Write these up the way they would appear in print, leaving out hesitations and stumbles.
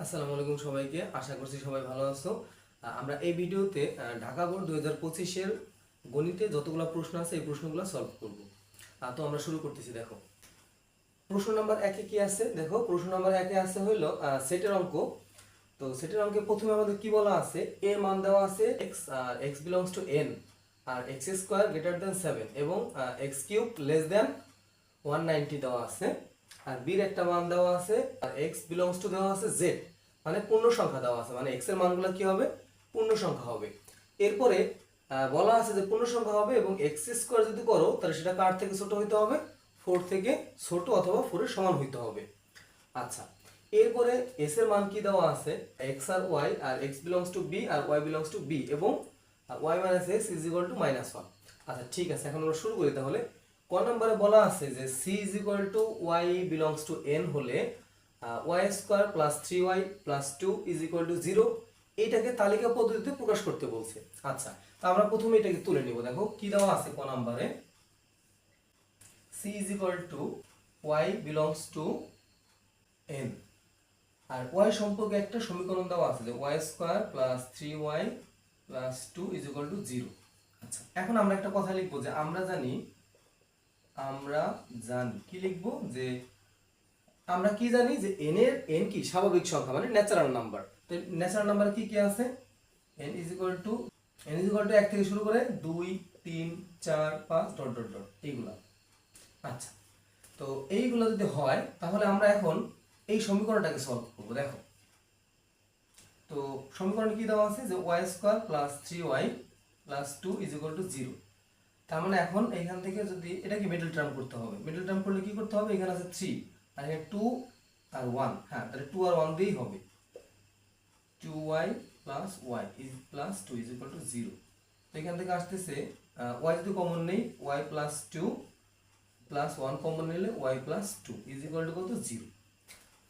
আসসালামু আলাইকুম সবাইকে, আশা করছি সবাই ভালো আছো। আমরা এই ভিডিওতে ঢাকা বোর্ড 2025-এর গণিতে যতগুলো প্রশ্ন আছে এই প্রশ্নগুলো সলভ করব। তো আমরা শুরু করতেছি। দেখো প্রশ্ন নাম্বার 1-এ কি আছে, দেখো প্রশ্ন নাম্বার 1-এ আছে হইলো সেটের অঙ্ক। তো সেটের অঙ্কে প্রথমে আমাদের কি বলা আছে, এর মান দেওয়া আছে x আর x বিলংস টু n আর x স্কয়ার গ্রেটার দ্যান 7 এবং x কিউব লেস দ্যান 190 দেওয়া আছে। আর b এর একটা মান দেওয়া আছে আর x বিলংস টু দেওয়া আছে z, মানে পূর্ণ সংখ্যা দেওয়া আছে, মানে x এর মানগুলো কি হবে, পূর্ণ সংখ্যা হবে। এরপরে বলা আছে যে পূর্ণ সংখ্যা হবে এবং x স্কয়ার যদি করো তাহলে সেটা কার থেকে ছোট হইতে হবে, 4 থেকে ছোট অথবা 4 এর সমান হইতে হবে। আচ্ছা, এরপরে s এর মান কি দেওয়া আছে, x আর y আর x বিলংস টু b আর y বিলংস টু b এবং y - x is equal to -1। আচ্ছা ঠিক আছে, এখন আমরা শুরু করি। তাহলে ক নম্বরে বলা আছে যে c is equal to y belongs to n হলে y square plus 3y plus 2 is equal to 0, এইটাকে তালিকা পদ্ধতিতে প্রকাশ করতে বলছে। আচ্ছা, তো আমরা প্রথমে এটাকে তুলে নিব। দেখো কি দেওয়া আছে ক নম্বরে, c is equal to y belongs to n আর y সম্পর্কে একটা সমীকরণ দেওয়া আছে যে y square plus 3y plus 2 is equal to 0। আচ্ছা, এখন আমরা একটা কথা লিখবো যে আমরা জানি কি লিখবো, যে আমরা কি জানি যে n কি স্বাভাবিক সংখ্যা, মানে ন্যাচারাল নাম্বার। তো ন্যাচারাল নাম্বার কি কি আছে, n ইজ ইকুয়াল টু 1 থেকে শুরু করে 2 3 4 5 ডট ডট ডট এইগুলা। আচ্ছা, তো এইগুলো যদি হয় তাহলে আমরা এখন এই সমীকরণটাকে সলভ করব। দেখো তো সমীকরণে কি দেওয়া আছে যে y square plus 3y plus 2 is equal to 0। তার মানে এখন এইখান থেকে যদি এটাকে মিডল টার্ম করতে হবে, মিডল টার্ম করলে কি করতে হবে, এখানে আছে 3 আর এখানে 2 আর 1, হ্যাঁ তাহলে 2 আর 1 দিয়েই হবে, 2y plus y is plus 2 is equal to 0। তো এখান থেকে আসতেছে y যদি কমন নেই y প্লাস 2 প্লাস 1 কমন নিলে y plus 2 is equal to কত, 0।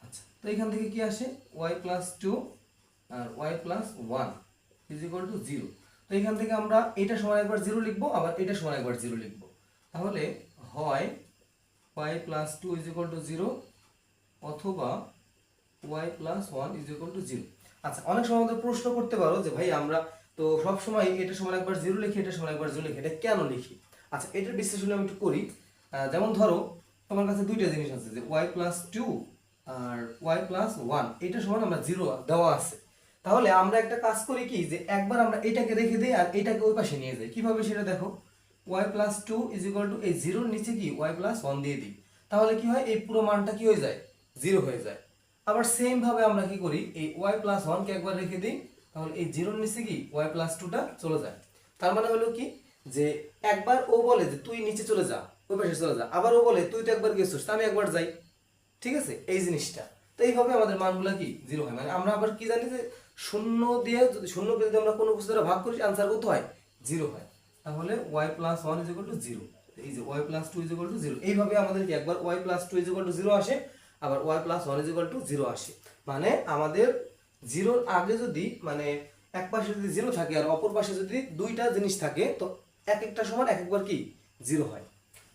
আচ্ছা, তো এখান থেকে কি আসে y প্লাস 2 আর y plus 1 is equal to 0। তো এখান থেকে আমরা এটা সমান একবার 0 লিখবো, আবার এটা সমান একবার 0 লিখবো। তাহলে হয় y plus 2 is equal to 0 অথবা y plus 1 is equal to 0। আচ্ছা, অনেক সময় আমাদের প্রশ্ন করতে পারো যে ভাই আমরা তো সব সময় এটা সমান একবার 0 লিখি, এটা সমান একবার 0 লিখি, এটা কেন লিখি? আচ্ছা, এটার বিশ্লেষণ আমি একটু করি। যেমন ধরো তোমার কাছে দুইটা জিনিস আছে যে y প্লাস 2 আর y প্লাস 1, এটা সমান আমরা 0 দেওয়া আছে। তাহলে আমরা একটা কাজ করি কি, যে একবার আমরা এটাকে রেখে দিই আর এটাকে ওই পাশে নিয়ে যাই। কিভাবে সেটা দেখো, y plus 2 is equal two এই 0 এর নিচে কি y প্লাস 1 দিয়ে দিই, তাহলে কি হয়, এই পুরো মানটা কি হয়ে যায়, 0 হয়ে যায়। আবার সেম ভাবে আমরা কি করি, এই y প্লাস 1 কে একবার রেখে দিই, তাহলে এই 0 এর নিচে কি y প্লাস 2 টা চলে যায়। তার মানে হলো কি, যে একবার ও বলে যে তুই নিচে চলে যা, ওই পাশে চলে যা, আবার ও বলে তুই তো একবার গেছিস আমি একবার যাই, ঠিক আছে, এই জিনিসটা। তো এইভাবে আমাদের মানগুলো কি 0 হয়। মানে আমরা আবার কি জানি যে শূন্য দিয়ে যদি শূন্যকে যদি আমরা কোনো কিছু দ্বারা ভাগ করি আনসার কত হয়, 0 হয়। তাহলে y plus 1 is equal to 0, এই যে y plus 2 is equal to 0। এইভাবে আমাদের কি একবার y plus 2 is equal to 0 আসে, আবার y plus 1 is equal to 0 আসে। মানে আমাদের 0 আগে যদি মানে এক পাশে যদি 0 থাকে আর অপর পাশে যদি দুইটা জিনিস থাকে, তো এক একটা সমান এক একবার কি 0 হয়।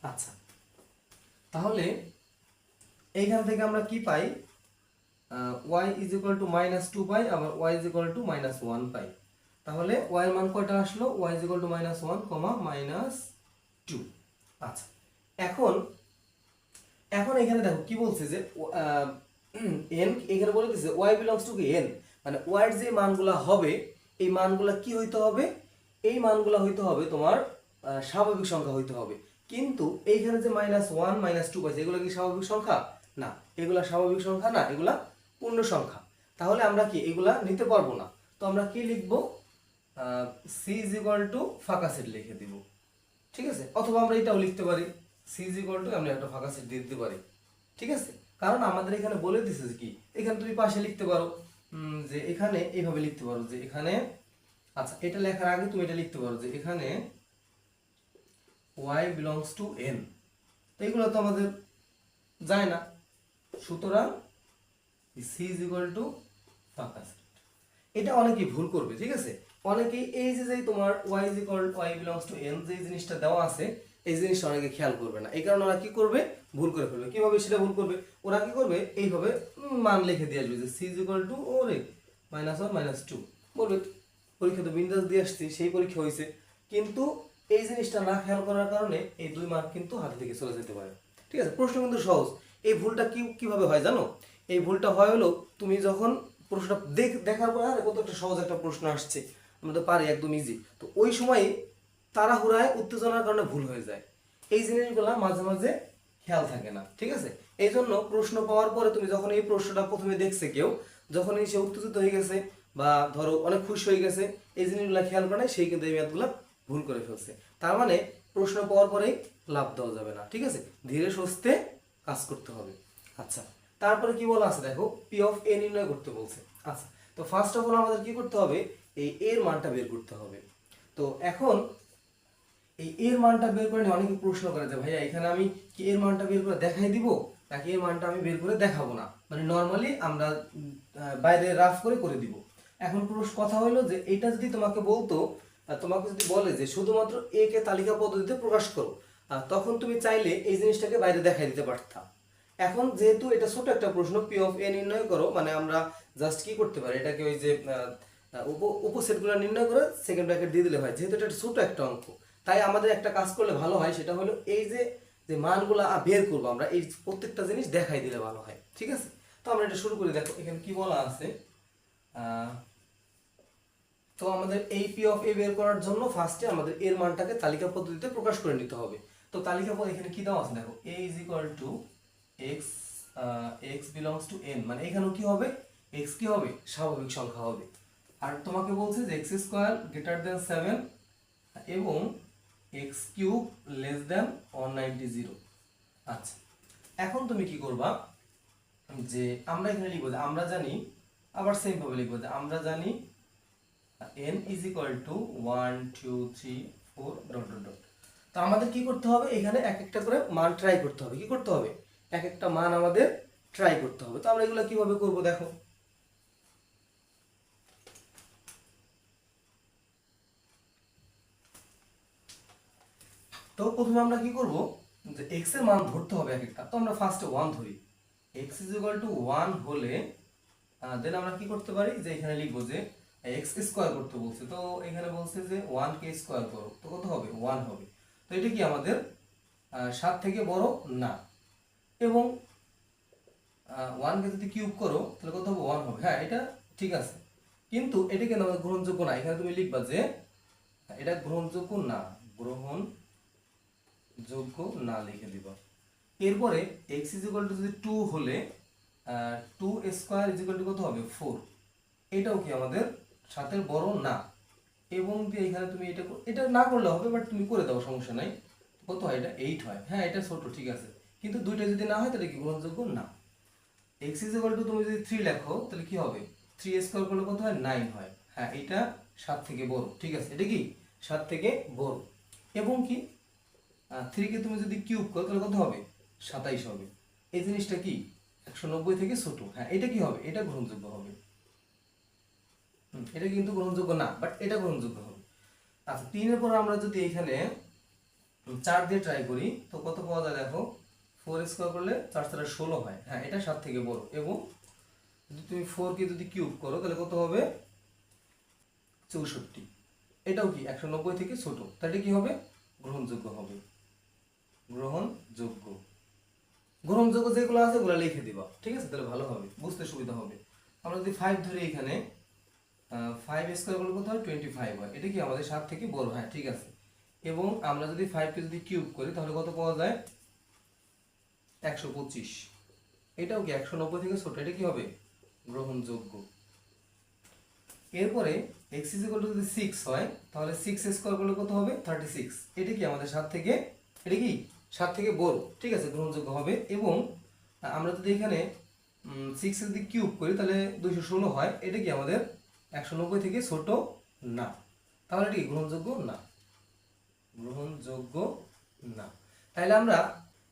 আচ্ছা, তাহলে এইখান থেকে আমরা কি পাই, y ইজ ইকুয়াল টু -2 পাই, আবার y ইজ ইকুয়াল টু -1 পাই। তাহলে y এর মান কয়টা আসলো, y ইজ ইকুয়াল টু -1, -2। আচ্ছা, এখন এখন এখানে দেখো কি বলছে যে n, এখানে বলে দিয়েছে y বিলংস টু কি n, মানে y এর যে মানগুলা হবে এই মানগুলা কি হইতে হবে, এই মানগুলা হইতে হবে তোমার স্বাভাবিক সংখ্যা হইতে হবে। কিন্তু এইখানে যে -1 -2 পাইছে, এগুলো কি স্বাভাবিক সংখ্যা না, এগুলা স্বাভাবিক সংখ্যা না, এগুলা পূর্ণ সংখ্যা। তাহলে আমরা কি এগুলা নিতে পারবো না। তো আমরা কি লিখবো, c ইজ ইকুয়াল টু ফাঁকা সেট লিখে দিব, ঠিক আছে। অথবা আমরা এটাও লিখতে পারি, c ইজ ইকুয়াল টু আমরা একটা ফাঁকা সেট দিয়ে দিতে পারি, ঠিক আছে। কারণ আমাদের এখানে বলে দিছে যে কি, এখানে তুমি পাশে লিখতে পারো যে এখানে এইভাবে লিখতে পারো যে এখানে, আচ্ছা এটা লেখার আগে তুমি এটা লিখতে পারো যে এখানে y বিলংস টু n। তো এগুলো তো আমাদের যায় না, সুতরাং c ইজ ইকুয়াল টু ফাঁকা সেট। এটা অনেকেই ভুল করবে, ঠিক আছে। অনেকেই এই যে তোমার y is equal y belongs to n যে জিনিসটা দেওয়া আছে এই জিনিসটা অনেকে খেয়াল করবে না, এই কারণে ওরা কি করবে, ভুল করে ফেলবে। কিভাবে সেটা ভুল করবে, ওরা কি করবে, এইভাবে মান লিখে দিয়ে আসবে যে সি ইজ ইকুয়াল টু ওরে -1 -2 বলবে। পরীক্ষা তো বিন্দাস দিয়ে আসছি, সেই পরীক্ষা হয়েছে, কিন্তু এই জিনিসটা না খেয়াল করার কারণে এই 2 মার্ক কিন্তু হাতে থেকে চলে যেতে পারে। ঠিক আছে, প্রশ্ন কিন্তু সহজ। এই ভুলটা কিভাবে হয় জানো, এই ভুলটা হয় হলো তুমি যখন প্রশ্নটা দেখার পর আরে কত একটা সহজ একটা প্রশ্ন আসছে, আমরা তো পারি একদম ইজি, তো ওই সময় তাড়াহুড়ায় উত্তেজনার কারণে ভুল হয়ে যায়। এই জিনিসগুলো মাঝে মাঝে খেয়াল থাকে না। ঠিক আছে, এই জন্য প্রশ্ন পাওয়ার পরে তুমি যখন এই প্রশ্নটা প্রথমে দেখছে কেউ, যখনই সে উত্তেজিত হয়ে গেছে বা ধরো অনেক খুশি হয়ে গেছে, এই জিনিসগুলো খেয়াল করে নাই, সেই কিন্তু এই ম্যাথগুলো ভুল করে ফেলছে। তার মানে প্রশ্ন পাওয়ার পরেই লাভ দেওয়া যাবে না। ঠিক আছে, ধীরে সুস্থে কাজ করতে হবে। আচ্ছা, তারপরে কি বলা আছে দেখো, পি অফ এ নির্ণয় করতে বলছে। আচ্ছা, তো ফার্স্ট অফ অল আমাদের কি করতে হবে, এই এর মানটা বের করতে হবে। তো এখন এই এর মানটা বের করে অনেকে প্রশ্ন করে যে ভাইয়া এখানে আমি কি এর মানটা বের করে দেখাই দিব, নাকি এর মানটা আমি বের করে দেখাবো না, মানে নর্মালি আমরা বাইরে রাফ করে দিব। এখন কথা হলো যে এটা যদি তোমাকে বলতো, তোমাকে যদি বলে যে শুধুমাত্র এ কে তালিকা পদ্ধতিতে প্রকাশ করো, তখন তুমি চাইলে এই জিনিসটাকে বাইরে দেখাই দিতে পারতা। এখন যেহেতু এটা ছোট একটা প্রশ্ন, পি অফ এ নির্ণয় করো, মানে আমরা জাস্ট কি করতে পারি, এটাকে ওই যে উপসেটগুলো নির্ণয় করে সেকেন্ড ব্র্যাকেট দিয়ে দিলে হয়, যেহেতু এটা ছোট একটা অঙ্ক। তাই আমাদের একটা কাজ করলে ভালো হয়, সেটা হলো এই যে যে মানগুলো বের করবো আমরা, এই প্রত্যেকটা জিনিস দেখাই দিলে ভালো হয়। ঠিক আছে, তো আমরা এটা শুরু করি। দেখো এখানে কি বলা আছে, তো আমাদের এই পি অফ এ বের করার জন্য ফার্স্টে আমাদের এর মানটাকে তালিকা পদ্ধতিতে প্রকাশ করে নিতে হবে। তো তালিকা পদ্ধতি এখানে কি দেওয়া আছে দেখো, a is equal two x, x belongs two N, মানে এখানেও কি হবে, এক্স কি হবে, স্বাভাবিক সংখ্যা হবে। আর তোমাকে বলছে যে এক্স স্কোয়ার গ্রেটার দেন 7 এবং এক্স কিউব লেস দেন 190। আচ্ছা, এখন তুমি কি করবা, যে আমরা এখানে লিখবো যে আমরা জানি, আবার সেম ভাবে লিখবো যে আমরা জানি n is equal to 1 2 3 4 dot dot dot. তো আমাদের কি করতে হবে, এখানে এক একটা করে মান ট্রাই করতে হবে। কি করতে হবে, এক একটা মান আমাদের ট্রাই করতে হবে। তো আমরা এগুলো কিভাবে করব দেখো, তো প্রথমে আমরা কি করব, যে x এর মান ধরতে হবে এক একটা। তো আমরা ফার্স্টে 1 ধরি, x is equal to 1 হলে দেন আমরা কি করতে পারি, যে এখানে লিখবো যে x স্কয়ার করতে বলছে, তো এখানে বলছে যে 1 কে স্কয়ার করো, তো কত হবে, 1 হবে। তো এটা কি আমাদের 7 থেকে বড় না, এবং 1 কে যদি কিউব করো তাহলে কত হবে, 1 হবে। হ্যাঁ, এটা ঠিক আছে, কিন্তু এটা কেন আমাদের গ্রহণযোগ্য না। এখানে তুমি লিখবা যে এটা গ্রহণযোগ্য না, গ্রহণযোগ্য না লিখে দিবা। এরপরে x ইজ ইকুয়াল টু যদি 2 হলে 2 স্কয়ার ইজ ইকুয়াল টু কত হবে, 4। এটাও কি আমাদের 7 এর বড় না, এবং এখানে তুমি এটা না করলে হবে, বাট তুমি করে দাও, সমস্যা নাই। কত হয়, এটা 8 হয়। হ্যাঁ, এটা ছোট, ঠিক আছে, কিন্তু দুইটা যদি না হয় তাহলে কি গ্রহণযোগ্য না। x ইজ ইকুয়াল টু তুমি যদি 3 লেখো তাহলে কি হবে, 3 স্কয়ার করলে কত হয়, 9 হয়। হ্যাঁ, এটা 7 থেকে বড়। ঠিক আছে, এটা কি 7 থেকে বড়। এবং কি 3 কে তুমি যদি কিউব করো তাহলে কত হবে, 27 হবে। এই জিনিসটা কি 190 থেকে ছোট। হ্যাঁ, এটা কি হবে, এটা গ্রহণযোগ্য হবে। এটা কিন্তু গ্রহণযোগ্য না, বাট এটা গ্রহণযোগ্য হবে। আচ্ছা, 3 এর পর আমরা যদি এখানে 4 দিয়ে ট্রাই করি, তো কত পাওয়া যায় দেখো, 4 স্কয়ার করলে 4 4 16 হয়। হ্যাঁ, এটা 7 থেকে বড়। এবং যদি তুমি 4 কে যদি কিউব করো তাহলে কত হবে, 64। এটাও কি 190 থেকে ছোট, তাহলে কি হবে, গ্রহণযোগ্য হবে। গ্রহণযোগ্য, গ্রহণযোগ্য যেগুলো আছে ওগুলো লিখে দিবা। ঠিক আছে, তাহলে ভালো হবে, বুঝতে সুবিধা হবে। আমরা যদি 5 ধরি, এখানে 5 স্কয়ার করলে কত হয়, 25 হয়। এটা কি আমাদের 7 থেকে বড়। হ্যাঁ, ঠিক আছে। এবং আমরা যদি 5 কে যদি কিউব করি তাহলে কত পাওয়া যায়, 125। এটাও কি 190 থেকে ছোট, এটা কি হবে, গ্রহণযোগ্য। এরপরে x ইজ ইকুয়াল টু যদি 6 হয় তাহলে 6 স্কয়ার করলে কত হবে, 36। এটা কি আমাদের 7 থেকে, এটা কি 7 থেকে বড়। ঠিক আছে, গ্রহণযোগ্য হবে। এবং আমরা যদি এখানে 6 যদি কিউব করি তাহলে 216 হয়। এটা কি আমাদের 190 থেকে ছোট না, তাহলে এটা কি গ্রহণযোগ্য না, গ্রহণযোগ্য না। তাহলে আমরা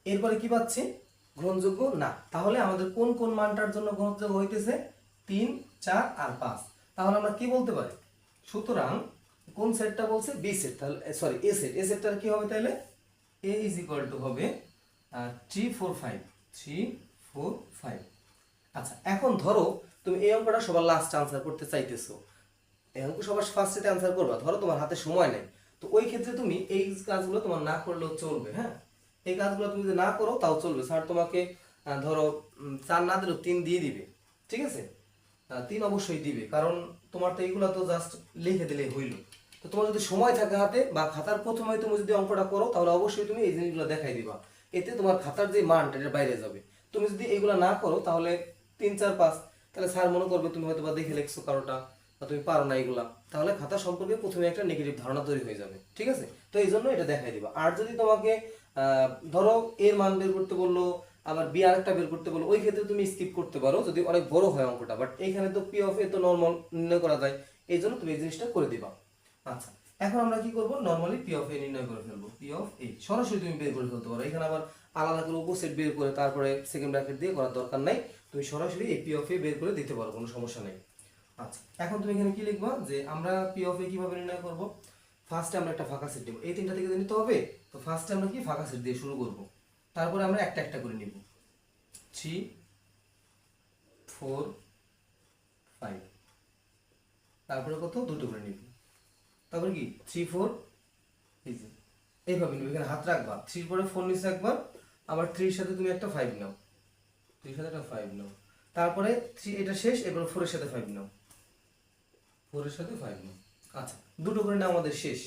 এরপরে কি পাচ্ছি, গ্রহণযোগ্য না। তাহলে আমাদের কোন কোন মানটার জন্য গ্রহণযোগ্য হইতেছে, 3 4 আর 5। তাহলে আমরা কি বলতে পারি, সুতরাং কোন সেটটা বলছে, বি সেট, তাহলে সরি এ সেট, এ সেটটার কি হবে তাহলে, a ইজ ইকুয়াল টু হবে 345 345। আচ্ছা এখন ধরো তুমি এই অঙ্কটা সবার লাস্ট আনসার করতে চাইতেছো, এই অঙ্ক সবার ফার্স্টে আনসার করবা, ধরো তোমার হাতে সময় নেই, তো ওই ক্ষেত্রে তুমি এই কাজগুলো তোমার না করলেও চলবে। হ্যাঁ, এই কাজগুলো তুমি যদি না করো তাও চলবে, স্যার তোমাকে ধরো 4 না দিলেও 3 দিয়ে দিবে, ঠিক আছে? 3 অবশ্যই দিবে, কারণ তোমার তো এইগুলো তো জাস্ট লিখে দিলেই হইলো। তো তোমার যদি সময় থাকে হাতে বা খাতার প্রথমে তুমি যদি অঙ্কটা করো তাহলে অবশ্যই তুমি এই জিনিসগুলো দেখাই দিবা, এতে তোমার খাতার যে মানটা এটা বাইরে যাবে। তুমি যদি এইগুলো না করো তাহলে 3 4 5, তাহলে স্যার মনে করবে তুমি হয়তো বা দেখে লিখছো কারোটা বা তুমি পারো না এগুলা, তাহলে খাতা সম্পর্কে প্রথমে একটা নেগেটিভ ধারণা তৈরি হয়ে যাবে, ঠিক আছে? তো এই জন্য এটা দেখাই দিবা। আর যদি তোমাকে ধরো এর মান বের করতে বললো, আবার বি আরেকটা বের করতে বললো, ওই ক্ষেত্রে তুমি স্কিপ করতে পারো যদি অনেক বড় হয় অঙ্কটা, বাট এইখানে তো পি অফ এ তো নর্মাল নির্ণয় করা যায়, এই জন্য তুমি এই জিনিসটা করে দিবা। আচ্ছা এখন আমরা কি করব, নরমালি পি অফ এ নির্ণয় করে ফেলবো। পি অফ এ সরাসরি তুমি বের করে ফেলতে পারো, এখানে আবার আলাদা করে উপসেট বের করে তারপরে সেকেন্ড ব্র্যাকেট দিয়ে করার দরকার নাই, তুমি সরাসরি এই পি অফ এ বের করে দিতে পারো, কোনো সমস্যা নেই। আচ্ছা এখন তুমি এখানে কি লিখবা, যে আমরা পি অফ এ কিভাবে নির্ণয় করব। ফার্স্টে আমরা একটা ফাঁকা সেট নেব, এই তিনটা থেকে নিতে হবে, তো ফার্স্টে আমরা কি ফাঁকা সেট দিয়ে শুরু করব, তারপরে আমরা একটা একটা করে নিব। 3 4 5, তারপরে কত দুটো করে নিব, তারপরে কি 3 4, এই যে এইভাবে নিবে, এখানে হাত রাখবা, 3 পরে 4 নিচে একবার, আবার 3 এর সাথে তুমি একটা 5 নাও, 3 এর সাথে একটা 5 নাও, তারপরে 3 এটা শেষ, এবার 4 এর সাথে 5 নাও, 4 এর সাথে 5 নাও। আচ্ছা দুটো করে নাও আমাদের শেষ,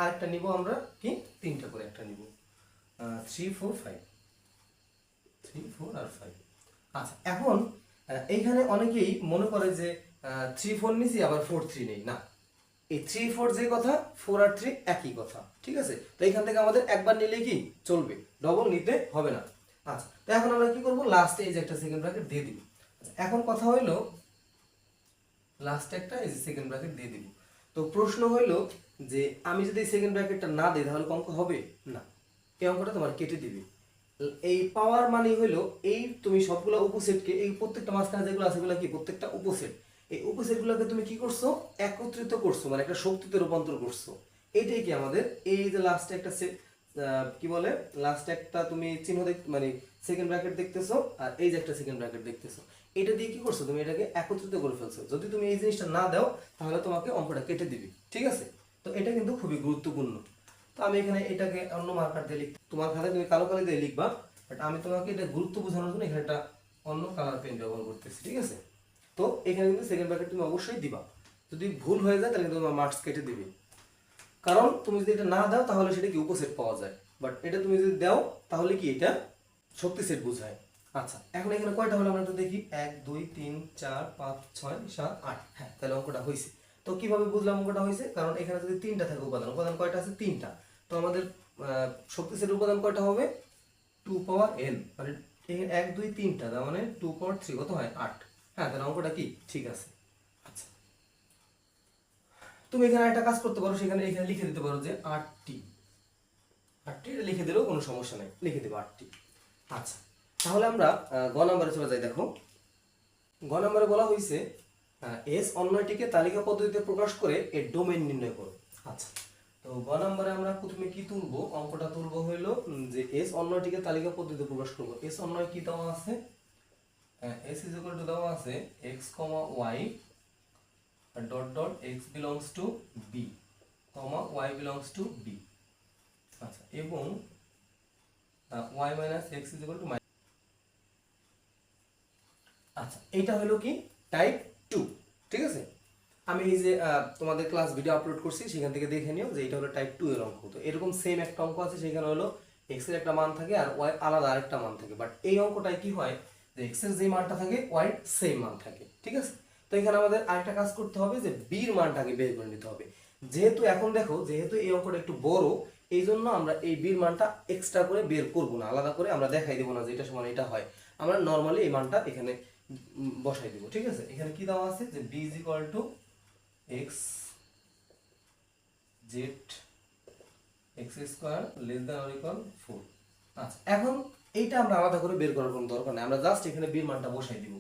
আরেকটা নিব আমরা কি, তিনটা করে একটা নিব, 3 4 5, 3 4 আর 5। আচ্ছা এখন এইখানে অনেকেই মনে করে যে 3 4 নিছি আবার 4 3 নেই, না, এই 3 4 যে কথা, 4 আর 3 একই কথা, ঠিক আছে? তো এখান থেকে আমাদের একবার নিলে কি চলবে, ডবল নিতে হবে না। আচ্ছা তো এখন আমরা কি করব, লাস্টে এই যে একটা সেকেন্ড ব্র্যাকেট দিয়ে দিব। এখন কথা হইলো লাস্টে একটা এই যে সেকেন্ড ব্র্যাকেট দিয়ে দিব, তো প্রশ্ন হইলো যে আমি যদি সেকেন্ড ব্র্যাকেটটা না দিই তাহলে অঙ্ক হবে না, এই অঙ্কটা তোমার কেটে দিবে। এই পাওয়ার মানে হইলো এই তুমি সবগুলো উপসেটকে, এই প্রত্যেকটা মাঝখানে যেগুলো আছে সেগুলো কি প্রত্যেকটা উপসেট, এই উপসেটগুলোকে তুমি কি করছো, একত্রিত করছো, মানে একটা শক্তিতে রূপান্তর করছো। এইটাই কি আমাদের এই যে লাস্টে একটা কি বলে, লাস্টে একটা তুমি চিহ্ন মানে সেকেন্ড ব্র্যাকেট দেখতেছো, আর এই যে একটা সেকেন্ড ব্র্যাকেট দেখতেছো, এটা দিয়ে কি করছো, তুমি এটাকে একত্রিত করে ফেলছো। যদি তুমি এই জিনিসটা না দাও তাহলে তোমাকে অঙ্কটা কেটে দিবি, ঠিক আছে? তো এটা কিন্তু খুবই গুরুত্বপূর্ণ। তো আমি এখানে এটাকে অন্য মার্কার দিয়ে লিখ, তোমার খাতায় তুমি কালো কালি দিয়ে লিখবা, বাট আমি তোমাকে এটা গুরুত্ব বোঝানোর জন্য এখানে একটা অন্য কালার পেন ব্যবহার করতেছি, ঠিক আছে? তো এখানে কিন্তু সেকেন্ড ব্র্যাকেট তুমি অবশ্যই দিবা, যদি ভুল হয়ে যায় তাহলে কিন্তু তোমার মার্কস কেটে দিবে, কারণ তুমি যদি এটা না দাও তাহলে সেটা কি উপসেট পাওয়া যায়, বাট এটা তুমি যদি দাও তাহলে কি এটা শক্তি সেট বোঝায়। আচ্ছা এখন এখানে কয়টা হলো আমরা একটু দেখি, 1 2 3 4 5 6 7 8, হ্যাঁ তাহলে অঙ্কটা হয়েছে। তো কিভাবে বুঝলাম অঙ্কটা হয়েছে, কারণ এখানে যদি 3টা থাকে উপাদান, উপাদান কয়টা আছে 3টা, তো আমাদের শক্তি সেটের উপাদান কয়টা হবে 2 পাওয়ার n, মানে এখানে 1 2 3টা, তার মানে 2 পাওয়ার 3 কত হয় 8। হ্যাঁ তাহলে অঙ্কটা কি ঠিক আছে। আচ্ছা তুমি এখানে একটা কাজ করতে পারো, সেখানে এখানে লিখে দিতে পারো যে 8টি, 8টি এটা লিখে দিলেও কোনো সমস্যা নাই, লিখে দেবো 8টি। আচ্ছা তাহলে আমরা গ নম্বরে চলে যাই। দেখো গ নম্বরে বলা হয়েছে এস অন্যটিকে তালিকা পদ্ধতিতে প্রকাশ করে এর ডোমেইন নির্ণয় করো। আচ্ছা তো গ নম্বরে আমরা প্রথমে কি তুলবো, অঙ্কটা তুলবো হইলো যে এস অন্যটিকে তালিকা পদ্ধতিতে প্রকাশ করব। এস অন্যয় কি দেওয়া আছে, এস ইজ ইকুয়াল টু দেওয়া আছে x comma y dot dot x belongs to b comma y belongs to b. আচ্ছা এবং y minus x is equal to, আচ্ছা এইটা হলো কি টাইপ 2, ঠিক আছে? আমি এই যে তোমাদের ক্লাস ভিডিও আপলোড করছি সেখান থেকে দেখে নিও যে এটা হলো টাইপ 2 এর অঙ্ক। তো এরকম সেম একটা অঙ্ক আছে, সেখানে হলো x এর একটা মান থাকে আর y আলাদা আরেকটা মান থাকে, বাট এই অঙ্কটায় কি হয় যে x এর যে মানটা থাকে y এর সেম মান থাকে, ঠিক আছে? তো এখানে আমাদের আরেকটা কাজ করতে হবে যে b এর মানটাকে বের করে নিতে হবে। যেহেতু এখন দেখো যেহেতু এই অঙ্কটা একটু বড়, এই জন্য আমরা এই b এর মানটা এক্সট্রা করে বের করব না, আলাদা করে আমরা দেখাই দেব না যে এটা সমান এটা হয়, আমরা নরমালি এই মানটা এখানে বসাই দিব, ঠিক আছে? এখানে কি দেওয়া আছে যে b is equal to x z x square less than or equal 4। আচ্ছা এখন এইটা আমরা আলাদা করে বের করার কোনো দরকার নেই, আমরা জাস্ট এখানে b এর মানটা বসাই দিব।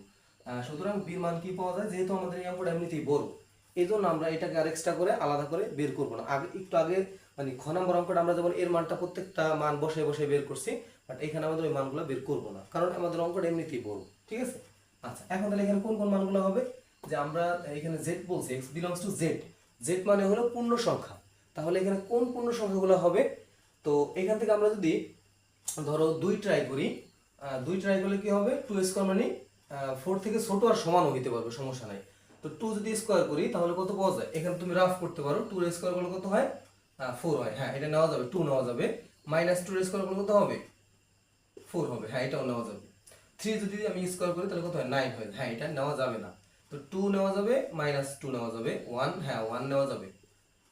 সুতরাং b এর মান কি পাওয়া যায়, যেহেতু আমাদের এই অঙ্কটা এমনিতেই বড়, এই জন্য আমরা এটাকে আর এক্সট্রা করে আলাদা করে বের করব না। আগে একটু আগে মানে খ নম্বর অঙ্কটা আমরা যেমন এর মানটা প্রত্যেকটা মান বসায় বসায় বের করছি, বাট এখানে আমাদের ওই মানগুলো বের করবো না, কারণ আমাদের অঙ্কটা এমনিতেই বড়। ঠিক আছে, আচ্ছা এখন তাহলে এখানে কোন কোন মানগুলো হবে, যে আমরা এখানে জেড বলছি, x belongs to Z, Z মানে হলো পূর্ণ সংখ্যা, তাহলে এখানে কোন পূর্ণ সংখ্যাগুলো হবে, তো এখান থেকে আমরা যদি ধরো 2 ট্রাই করি, 2 ট্রাই করলে কি হবে, 2 স্কোয়ার মানে 4 থেকে ছোট আর সমানও হইতে পারবে, সমস্যা নাই। তো 2 যদি স্কোয়ার করি তাহলে কত পাওয়া যায়, এখানে তুমি রাফ করতে পারো, 2 স্কোয়ার করলে কত হয়, 4 হয়, হ্যাঁ এটা নেওয়া যাবে, 2 নেওয়া যাবে, মাইনাস 2 স্কোয়ার করলে কত হবে, 4 হবে, হ্যাঁ এটাও নেওয়া যাবে। 3 যদি আমি স্কোয়ার করি তাহলে কত হয়, 9 হয়, হ্যাঁ এটা নেওয়া যাবে না। তো 2 নেওয়া যাবে, মাইনাস 2 নেওয়া যাবে, 1, হ্যাঁ 1 নেওয়া যাবে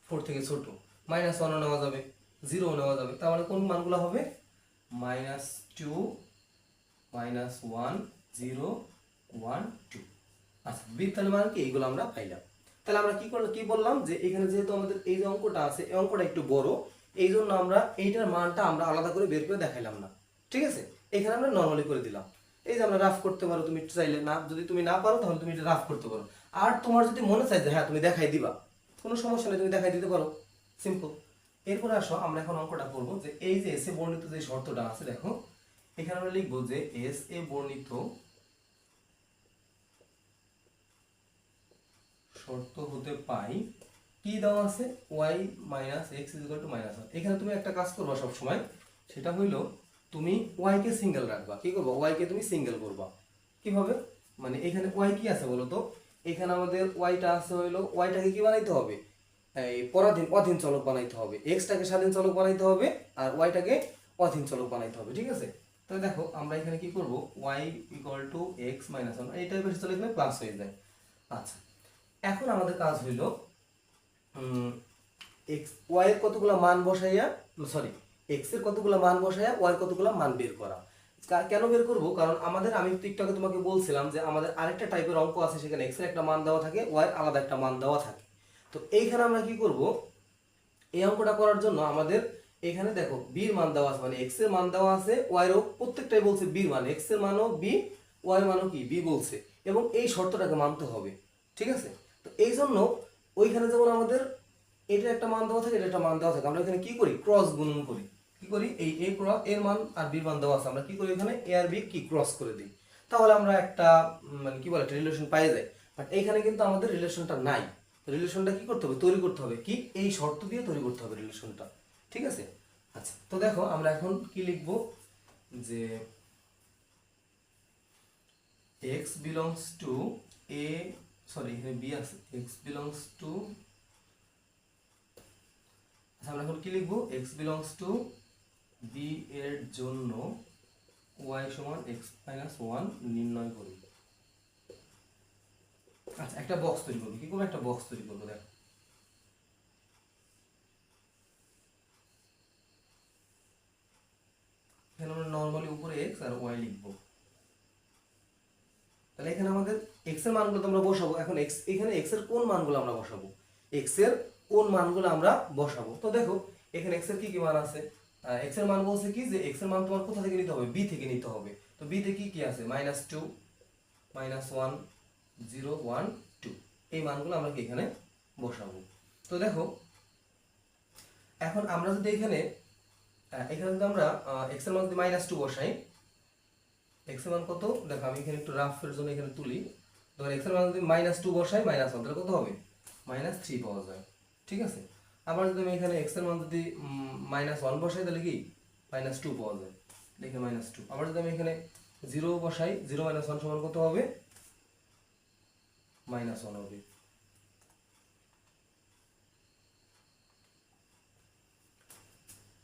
4 থেকে ছোট, মাইনাস 1ও নেওয়া যাবে, 0 নেওয়া যাবে, তার মানে কোন মানগুলো হবে, মাইনাস 2, মাইনাস 1, 0, 1, 2। আচ্ছা তাহলে মানে কি, এইগুলো আমরা পাইলাম। তাহলে আমরা কি করলাম, কি বললাম, যে এখানে যেহেতু আমাদের এই যে অঙ্কটা আছে, এই অঙ্কটা একটু বড়, এই জন্য আমরা এইটার মানটা আমরা আলাদা করে বের করে দেখাইলাম না। ঠিক আছে, এখানে আমরা নরমালি করে দিলাম। এই যে আমরা রাফ করতে পারো, তুমি চাইলে না, যদি তুমি না পারো তাহলে তুমি এটা রাফ করতে পারো, আর তোমার যদি মনে চাই যে হ্যাঁ তুমি দেখাই দিবা, কোনো সমস্যা নেই, তুমি দেখাই দিতে পারো, সিম্পল। এরপরে আসো আমরা এখন অঙ্কটা করবো, যে এই যে এস এ বর্ণিত যে শর্তটা আছে, দেখো এখানে আমরা লিখবো যে এস এ বর্ণিত শর্ত হতে পাই, কি দেওয়া আছে, y minus x is equal two minus 1। এখানে তুমি একটা কাজ করবা সব সময়, সেটা হইলো তুমি y কে সিঙ্গেল রাখবা। কি করবা, y কে তুমি সিঙ্গেল করবা, কিভাবে, মানে এখানে y কি আছে বলো তো, এখানে আমাদের yটা আছে হইলো, yটাকে কি বানাইতে হবে, এই পরাধীন অধীন চলক বানাইতে হবে, এক্সটাকে স্বাধীন চলক বানাইতে হবে, আর ওয়াইটাকে অধীন চলক বানাইতে হবে। ঠিক আছে, তাহলে দেখো আমরা এখানে কি করব, y equal to x minus 1, এই টাইপের চলে গেলে প্লাস হয়ে যায়। আচ্ছা এখন আমাদের কাজ হইলো এক্স ওয়াই এর কতগুলো মান বসাইয়া, সরি এক্স এর কতগুলো মান বসাইয়া ওয়াই কতগুলো মান বের করা। কেন বের করব, কারণ আমাদের, আমি একটু আগে তোমাকে বলছিলাম যে আমাদের আরেকটা টাইপের অঙ্ক আছে, সেখানে এক্স এর একটা মান দেওয়া থাকে, ওয়াই এর আলাদা একটা মান দেওয়া থাকে। তো এইখানে আমরা কি করব, এই অঙ্কটা করার জন্য আমাদের এখানে দেখো বি এর মান দেওয়া আছে, মানে এক্স এর মান দেওয়া আছে, ওয়াই এরও প্রত্যেকটাই বলছে বি মান, এক্স এর মানও বি, ওয়াই এর মানও কি বি বলছে, এবং এই শর্তটাকে মানতে হবে। ঠিক আছে, তো এই জন্য ওইখানে যেমন আমাদের এটা একটা মান দেওয়া থাকে, এটা একটা মান দেওয়া থাকে, আমরা এখানে কি করি, ক্রস গুণন করি। কি করি, এই এ ক্রস এর মান আর বি মান দেওয়া আছে, আমরা কি করি, এখানে এ আর বি কি ক্রস করে দিই, তাহলে আমরা একটা মানে কি বলে একটা রিলেশন পাই যাই। বাট এইখানে কিন্তু আমাদের রিলেশনটা নাই, রিলেশনটা কি করতে হবে, তৈরি করতে হবে, কি এই শর্ত দিয়ে তৈরি করতে হবে রিলেশনটা। ঠিক আছে, আচ্ছা তো দেখো আমরা এখন কি লিখব, যে x belongs to a, sorry এখানে b আছে, x belongs to, আমরা এখন কি লিখব, x belongs to b এর জন্য y সমান x minus 1 নির্ণয় করি। আচ্ছা একটা বক্স তৈরি করব, কি করব, একটা বক্স তৈরি করব। দেখো এখানে আমরা নরমালি উপরে x আর y লিখব। তাহলে এখানে আমাদের x এর মানগুলো তো আমরা বসাবো। এখন x, এখানে x এর কোন মানগুলো আমরা বসাবো, x এর কোন মানগুলো আমরা বসাবো। তো দেখো এখানে x এর কি কি মান আছে, x এর মান বলছে কি, যে x এর মান তোমার কোথা থেকে নিতে হবে, b থেকে নিতে হবে। তো b তে কি কি আছে, -2, -1, 0, 1, 2, এই মানগুলো আমরা কি এখানে বসাবো। তো দেখো এখন আমরা যদি এখানে যদি আমরা x এর মান যদি -2 বসাই, x এর মান কত, দেখো আমি এখানে একটু রাফের জন্য এখানে তুলি, ধর x এর মান যদি -2 বসাই, -1 তাহলে কত হবে, -3 পাওয়া যায়। ঠিক আছে, আবার যদি আমি এখানে x এর মান যদি -1 বসাই তাহলে কি -2 পাওয়া যায়, দেখে -2। আবার যদি আমি এখানে 0 বসাই, 0 - 1 সমান কত হবে, -1 হবে।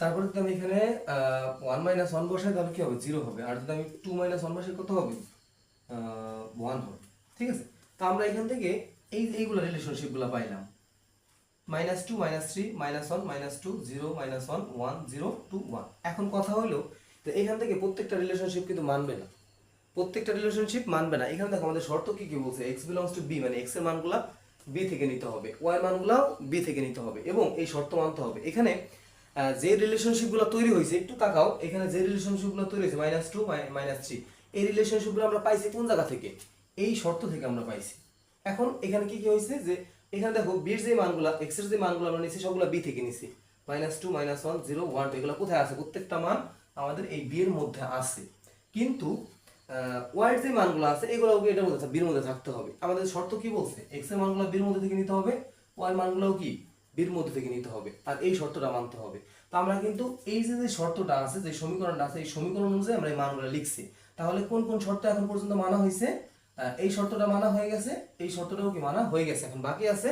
তারপরে যদি আমি এখানে 1 - 1 বসাই তাহলে কি হবে, 0 হবে। আর যদি আমি 2 - 1 বসাই কত হবে, 1 হবে। ঠিক আছে, তো আমরা এখান থেকে এইগুলো রিলেশনশিপগুলো পাইলাম, -2, -3, -1, -2, 0, -1, 1, 0, 2, 1। এখন কথা হলো, তো এখান থেকে প্রত্যেকটা রিলেশনশিপ কিন্তু মানবে না, প্রত্যেকটা রিলেশনশিপ মানবে না। এখানে দেখো আমাদের শর্ত কি কি বলছে, x belongs to b, মানে x এর মানগুলা b থেকে নিতে হবে, y এর মানগুলাও b থেকে নিতে হবে, এবং এই শর্ত মানতে হবে। এখানে যে রিলেশনশিপগুলো তৈরি হয়েছে, একটু তাকাও, এখানে যে রিলেশনশিপগুলো তৈরি হয়েছে -2, -3, এই রিলেশনশিপগুলো আমরা পাইছি কোন জায়গা থেকে, এই শর্ত থেকে আমরা পাইছি। এখন এখানে কি কি হয়েছে, যে এখানে দেখো b এর যে মানগুলা, x এর যে মানগুলো আমরা নিছি সবগুলো b থেকে নিছি, -2 -1 0 1 2 এগুলো কোথায় আছে? প্রত্যেকটা মান আমাদের এই বি এর মধ্যে আছে, কিন্তু ওয়াই এর যে মানগুলো আছে এগুলো এটার মধ্যে বির মধ্যে থাকতে হবে। আমাদের শর্ত কি বলছে? এক্স এর মানগুলো বির মধ্যে থেকে নিতে হবে, ওয়াই এর মানগুলোও কি বির মধ্যে থেকে নিতে হবে, আর এই শর্তটা মানতে হবে। তো আমরা কিন্তু এই যে যে শর্তটা আছে, যে সমীকরণটা আছে, এই সমীকরণ অনুযায়ী আমরা এই মানগুলো লিখছি। তাহলে কোন কোন শর্ত এখন পর্যন্ত মানা হয়েছে? এই শর্তটা মানা হয়ে গেছে, এই শর্তটাও কি মানা হয়ে গেছে। এখন বাকি আছে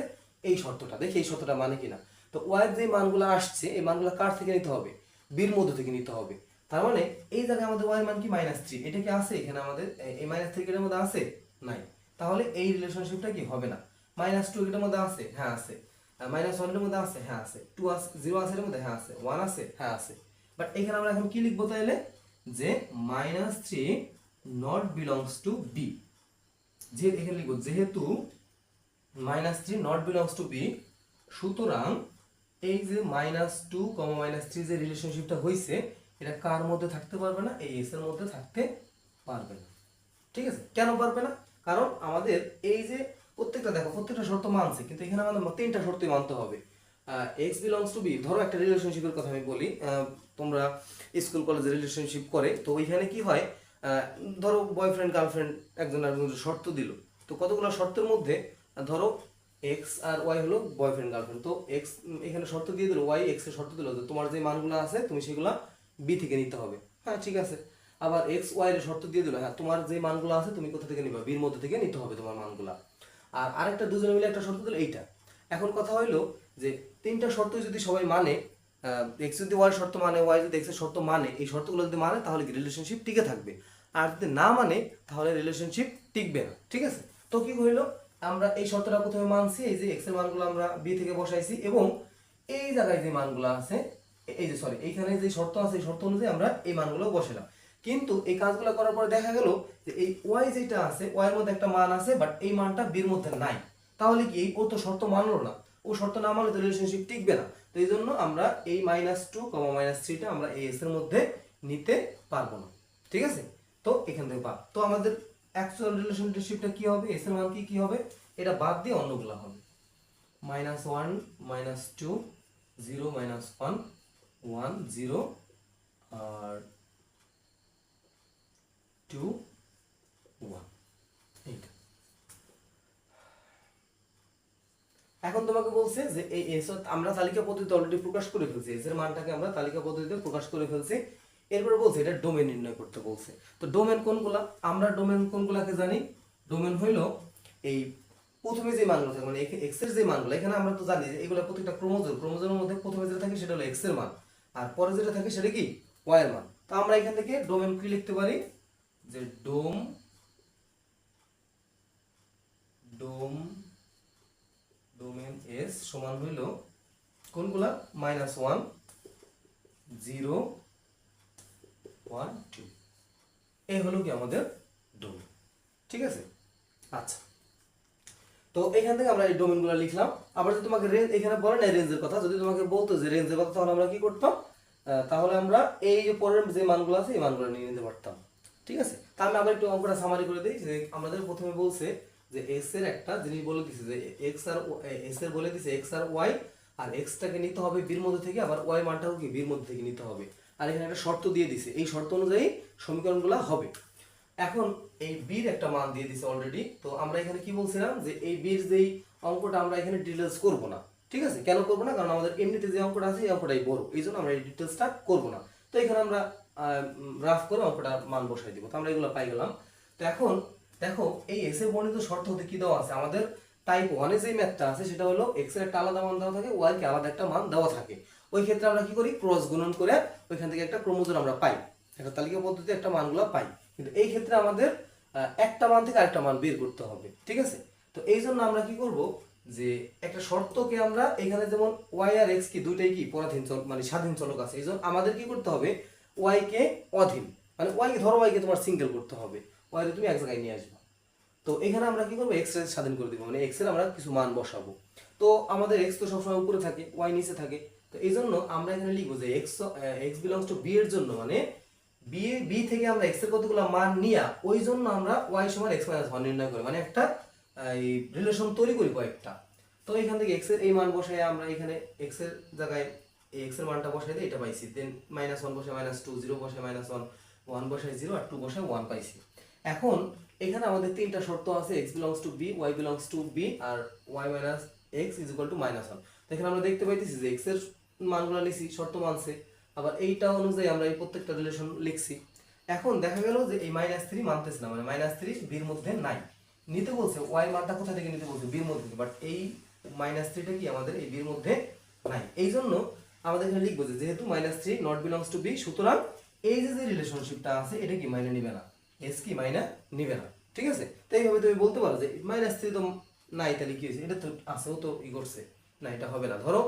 এই শর্তটা, দেখি এই শর্তটা মানে কিনা। তো ওয়াই এর যে মানগুলো আসছে এই মানগুলো কার থেকে নিতে হবে? বির মধ্যে থেকে নিতে হবে। তার মানে এই জায়গায় আমাদের ওয়াই এর মান কি -3, এটা কি আছে এখানে আমাদের? এই -3 এর মধ্যে আছে? নাই। তাহলে এই রিলেশনশিপটা কি হবে না। -2 এর মধ্যে আছে? হ্যাঁ আছে। -1 এর মধ্যে আছে? হ্যাঁ আছে। 2 আছে, 0 আছে এর মধ্যে? হ্যাঁ আছে। 1 আছে? হ্যাঁ আছে। বাট এখানে আমরা এখন কি লিখবো তাহলে? যে -3 নট বিলংস টু বি। যে এখানে লিখবো যেহেতু -3 নট বিলংস টু বি, সুতরাং এই যে -2, -3 যে রিলেশনশিপটা হয়েছে এটা কার মধ্যে থাকতে পারবে না? এই এস এর মধ্যে থাকতে পারবে না। ঠিক আছে? কেন পারবে না? কারণ আমাদের এই যে প্রত্যেকটা দেখো প্রত্যেকটা শর্ত মানছে, কিন্তু এখানে আমাদের তিনটা শর্তই মানতে হবে। এক্স বিলংস টু বি, ধরো একটা রিলেশনশিপের কথা আমি বলি, তোমরা স্কুল কলেজে রিলেশনশিপ করে, তো ওইখানে কি হয়, ধরো বয়ফ্রেন্ড গার্লফ্রেন্ড একজন আরেকজনের শর্ত দিল। তো কতগুলো শর্তের মধ্যে ধরো এক্স আর ওয়াই হলো বয়ফ্রেন্ড গার্লফ্রেন্ড, তো এক্স এখানে শর্ত দিয়ে দিল, ওয়াই এক্স এর শর্ত দিল যে তোমার যে মানগুলো আছে তুমি সেগুলো বি থেকে নিতে হবে। হ্যাঁ ঠিক আছে। আবার এক্স ওয়াই এর শর্ত দিয়ে দিল, হ্যাঁ তোমার যে মানগুলো আছে তুমি কোথা থেকে নিবা? বির মধ্যে থেকে নিতে হবে তোমার মানগুলা। আর আরেকটা দুজনে মিলে একটা শর্ত দিল এইটা। এখন কথা হইলো যে তিনটা শর্ত যদি সবাই মানে, এক্স যদি ওয়াই শর্ত মানে, ওয়াই যদি এক্স এর শর্ত মানে, এই শর্তগুলো যদি মানে তাহলে কি রিলেশনশিপ টিকে থাকবে। আর যদি না মানে তাহলে রিলেশনশিপ টিকবে না। ঠিক আছে? তো কি হইলো, আমরা এই শর্তটা প্রথমে মানছি, এই যে এক্স এর মানগুলো আমরা বি থেকে বসাইছি, এবং এই জায়গায় যে মানগুলো আছে, এই যে সরি এইখানে যে শর্ত আছে এই শর্ত অনুযায়ী আমরা এই মানগুলো বসালাম। কিন্তু এই কাজগুলো করার পরে দেখা গেল যে এই ওয়াই যেটা আছে, ওয়াই এর মধ্যে একটা মান আছে, বাট এই মানটা বির মধ্যে নাই। তাহলে কি ও তো শর্ত মানলো না, ও শর্ত না মানলে তো রিলেশনশিপ টিকবে না। তো এই জন্য আমরা এই -2, -3টা আমরা এই এস এর মধ্যে নিতে পারবো না। ঠিক আছে? তো এখান থেকে বাদ। তো আমাদের অ্যাকচুয়াল রিলেশনশিপটা কি হবে? এস এর মান কি হবে? এটা বাদ দিয়ে অন্যগুলো হবে। -1 -2 0 -1 1 0 আর 2 1, এইটা। এখন তোমাকে বলছে যে এই এস আমরা তালিকা পদ্ধতিতে অলরেডি প্রকাশ করে ফেলছি, এস এর মানটাকে আমরা তালিকা পদ্ধতিতে প্রকাশ করে ফেলছি। এরপরে বলছে এটা ডোমেন নির্ণয় করতে বলছে। তো ডোমেন কোনগুলা? আমরা ডোমেন কোনগুলাকে জানি? ডোমেন হইলো এই প্রথমে যে মানগুলো থাকে, মানে এক্স এর যে মানগুলো, এখানে আমরা তো জানি যে এগুলো প্রত্যেকটা ক্রোমোজোমের মধ্যে প্রথমে যেটা থাকে সেটা হলো এক্স এর মান, আর পরে যেটা থাকে সেটা কি ওয়াই এর মান। তো আমরা এখান থেকে ডোমেন কি লিখতে পারি? যে ডোমেন এস সমান হইল কোনগুলা? -1 0 1 2, এই হলো কি আমাদের ডোমেন। ঠিক আছে? আচ্ছা, তো এখান থেকে আমরা এই ডোমেনগুলো লিখলাম। আবার যদি তোমাকে রেঞ্জ এখানে বলে না রেঞ্জের কথা, যদি তোমাকে বলতো যে রেঞ্জের কথা, তাহলে আমরা কি করতাম? তাহলে আমরা এই যে পরের যে মানগুলো আছে এই মানগুলো নিয়ে নিতে পারতাম। ঠিক আছে? তা আমি আবার একটু অঙ্কটা সামারি করে দিই। যে আমাদের প্রথমে বলছে যে এস এর একটা জিনিস বলে দিছে, যে এক্স আর এস এর বলে দিছে এক্স আর ওয়াই, আর এক্সটাকে নিতে হবে বির মধ্যে থেকে, আবার ওয়াই মানটাও কি বির মধ্যে থেকে নিতে হবে। আর এখানে একটা শর্ত দিয়ে দিছে, এই শর্ত অনুযায়ী সমীকরণগুলো হবে। এখন এই বির একটা মান দিয়ে দিছে অলরেডি। তো আমরা এখানে কি বলছিলাম যে এই বির যেই অঙ্কটা আমরা এখানে ডিটেলস করব না। ঠিক আছে? কেন করব না? কারণ আমাদের এমনিতে যে অঙ্কটা আছে এই অঙ্কটাই বড়, এই জন্য আমরা এই ডিটেলসটা করব না। তো এখানে আমরা রাফ করে অঙ্কটা মান বসাই দিব। তো আমরা এগুলো পাই গেলাম। তো এখন দেখো এই এস এর বর্ণিত শর্ত হতে কি দেওয়া আছে? আমাদের টাইপ 1 এ যে ম্যাথটা আছে সেটা হলো এক্স এর একটা আলাদা মান দেওয়া থাকে, ওয়াই কে আলাদা একটা মান দেওয়া থাকে। ওই ক্ষেত্রে আমরা কি করি? ক্রস গুণন করে ওইখান থেকে একটা ক্রোমোজোম আমরা পাই, একটা তালিকা পদ্ধতিতে একটা মানগুলো পাই। কিন্তু এই ক্ষেত্রে আমাদের একটা মান থেকে আরেকটা মান বের করতে হবে। ঠিক আছে? তো এই জন্য আমরা কি করব, যে একটা শর্তকে আমরা এখানে যেমন ওয়াই আর এক্স কি দুইটাই কি পরাধীন চলক, মানে স্বাধীন চলক আছে, এই জন্য আমাদের কি করতে হবে? ওয়াই কে অধীন, মানে ওয়াই কে ধরো, ওয়াই কে তোমার সিঙ্গেল করতে হবে, ওয়াই কে তুমি এক জায়গায় নিয়ে আসবে। তো এখানে আমরা কি করবো? এক্স এর স্বাধীন করে দিব, মানে এক্স এর আমরা কিছু মান বসাবো। তো আমাদের এক্স তো সবসময় উপরে থাকে, ওয়াই নিচে থাকে। তো এই জন্য আমরা এখানে লিখবো যে এক্স বিলংস টু বি এর জন্য, মানে বি থেকে আমরা এক্স এর কতগুলো মান নিয়া ওই জন্য আমরা ওয়াই সমান এক্স মাইনাস 1 নির্ণয় করি, মানে একটা এই রিলেশন তৈরি করি কয়েকটা। তো এখান থেকে এক্স এর এই মান বসাই আমরা এখানে এক্স এর জায়গায় এই x এর মানটা বসাই দিয়ে এটা পাইছি, দেন -1 বসে -2, 0 বসে -1, 1 বসে 0 আর 2 বসে 1 পাইছি। এখন এখানে আমাদের তিনটা শর্ত আছে, x belongs to b, y belongs to b আর y minus x is equal to -1। তো এখানে আমরা দেখতে পাইতেছি যে x এর মানগুলো লিখছি, শর্ত মানছে, আবার এইটা অনুযায়ী আমরা এই প্রত্যেকটা রিলেশন লিখছি। এখন দেখা গেল যে এই -3 মানতেছে না, মানে -3 b এর মধ্যে নাই, নিতে বলছে y মানটা কোথা থেকে নিতে বলছে, b এর মধ্যে, বাট এই -3টা কি আমাদের এই b এর মধ্যে নাই। এই জন্য আমাদের এখানে লিখবো যে যেহেতু -3 নট বিলংস টু b, সুতরাং এই যে রিলেশনশিপটা আছে এটা কি মাইনে নিবে না, এস কি মাইনে নিবে না, ঠিক আছে। তো এইভাবে তুমি বলতে পারো যে -3 তো নাই, তাহলে কি হয়েছে, এটা তো আছে, ও তো ই করছে না, এটা হবে না। ধরো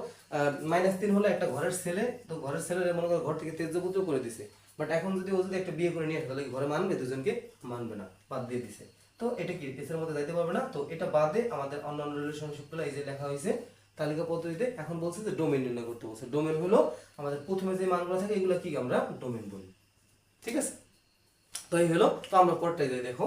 -3 হলো একটা ঘরের ছেলে, তো ঘরের ছেলের মনে করো ঘর থেকে তেজ্যপুত্র করে দিছে, বাট এখন যদি ও যদি একটা বিয়ে করে নিয়ে আসে তাহলে কি ঘরে মানবে, দুজনকে মানবে না, বাদ দিয়ে দিছে। তো এটা কি এর মধ্যে যাইতে পারবে না। তো এটা বাদে আমাদের অন্যান্য রিলেশনশিপগুলো এই যে লেখা হয়েছে তালিকা পদ্ধতিতে। এখন বলছে যে ডোমেন নির্ণয় করতে বলছে। ডোমেন হলো আমাদের প্রথমে যে মানগুলো থাকে এগুলো কি আমরা ডোমেন বলি, ঠিক আছে। তো এই হলো, তো আমরা পরটাই যাই দেখো।